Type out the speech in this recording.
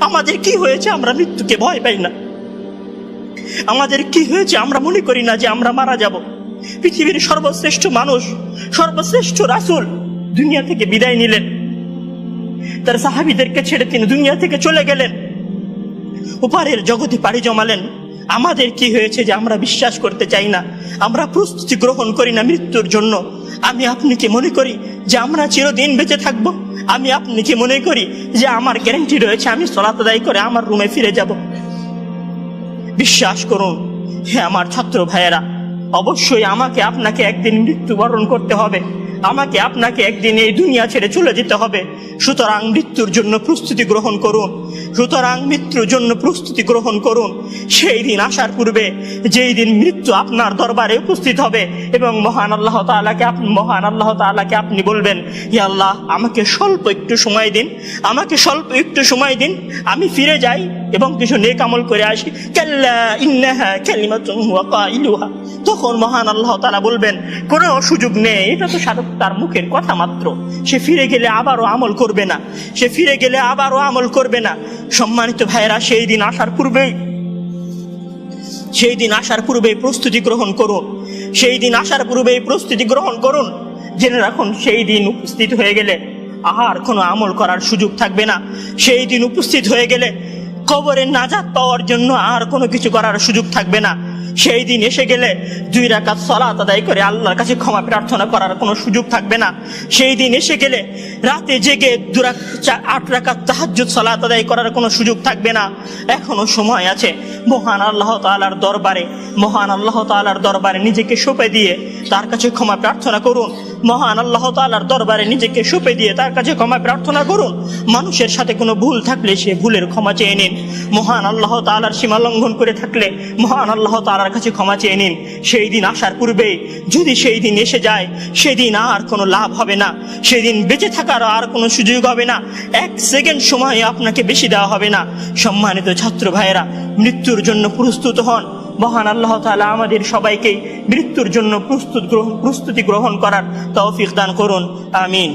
আমাদের কি হয়েছে আমরা মৃত্যুকে ভয় পাই না? আমাদের কি হয়েছে আমরা মনে করি না যে আমরা মারা যাব? পৃথিবীর সর্বশ্রেষ্ঠ মানুষ, সর্বশ্রেষ্ঠ রাসূল দুনিয়া থেকে বিদায় নিলেন, তার সাহাবীদেরকে ছেড়ে তিনি দুনিয়া থেকে চলে গেলেন, ওপারের জগতে পাড়ি জমালেন। আমাদের কি হয়েছে যে আমরা বিশ্বাস করতে চাই না, আমরা প্রস্তুতি গ্রহণ করি না মৃত্যুর জন্য? আমি আপনি কি মনে করি যে আমরা চিরদিন বেঁচে থাকবো? আমি আপনি কি মনে করি যে আমার গ্যারান্টি রয়েছে আমি সালাত আদায় করে আমার রুমে ফিরে যাব? বিশ্বাস করুন হে আমার ছাত্র ভাইয়েরা, অবশ্যই আমাকে আপনাকে একদিন মৃত্যুবরণ করতে হবে, আমাকে আপনাকে একদিন এই দুনিয়া ছেড়ে চলে যেতে হবে। সুতরাং মৃত্যুর জন্য প্রস্তুতি গ্রহণ করুন, সুতরাং মৃত্যুর জন্য প্রস্তুতি গ্রহণ করুন। সেই দিন আসার পূর্বে, যেই দিন মৃত্যু আপনার দরবারে উপস্থিত হবে এবং মহান আল্লাহ তাআলাকে আপনি বলবেন, হে আল্লাহ, আমাকে স্বল্প একটু সময় দিন, আমাকে স্বল্প একটু সময় দিন, আমি ফিরে যাই এবং কিছু নেক আমল করে আসি। কাল্লা ইন্নাহা কালিমাতুন ওয়া কাইলুহা। তখন মহান আল্লাহ তাআলা বলবেন, কোনো সুযোগ নেই, এটা তো তার মুখের কথা মাত্র, সে ফিরে গেলে আবারও আমল করবে না, সে ফিরে গেলে আবারও আমল করবে না। সম্মানিত ভাইয়েরা, সেই দিন আসার পূর্বেই প্রস্তুতি গ্রহণ করুন, সেই দিন আসার পূর্বেই প্রস্তুতি গ্রহণ করুন। জেনে রাখুন, সেই দিন উপস্থিত হয়ে গেলে আর কোনো আমল করার সুযোগ থাকবে না। সেই দিন উপস্থিত হয়ে গেলে কবরের নাজাত পাওয়ার জন্য আর কোনো কিছু করার সুযোগ থাকবে না। সেই দিন এসে গেলে 2 রাকাত সালাত আদায় করে আল্লাহর কাছে ক্ষমা প্রার্থনা করার কোনো সুযোগ থাকবে না। সেই দিন এসে গেলে রাতে জেগে 8 রাকাত তাহাজ্জুদ সালাত আদায় করার কোনো সুযোগ থাকবে না। এখনো সময় আছে। মহান আল্লাহ তাআলার দরবারে নিজেকে সঁপে দিয়ে তার কাছে ক্ষমা প্রার্থনা করুন। মহান আল্লাহ তাআলার দরবারে নিজেকে সঁপে দিয়ে তার কাছে ক্ষমা প্রার্থনা করুন। মানুষের সাথে কোনো ভুল থাকলে সে ভুলের ক্ষমা চেয়ে নিন। মহান আল্লাহ তাআলার সীমা লঙ্ঘন করে থাকলে মহান আল্লাহ তাআলার কাছে ক্ষমা চেয়ে নিন। সেই দিন আসার পূর্বে যদি সেই দিন এসে যায়, সেদিন আর কোনো লাভ হবে না, সেদিন বেঁচে থাকার আর কোনো সুযোগ হবে না, 1 সেকেন্ড সময় আপনাকে বেশি দেওয়া হবে না। সম্মানিত ছাত্র ভাইয়েরা, মৃত্যুর জন্য প্রস্তুত হন। মহান আল্লাহ তাআলা আমাদের সবাইকে মৃত্যুর জন্য প্রস্তুতি গ্রহণ করার তৌফিক দান করুন। আমিন।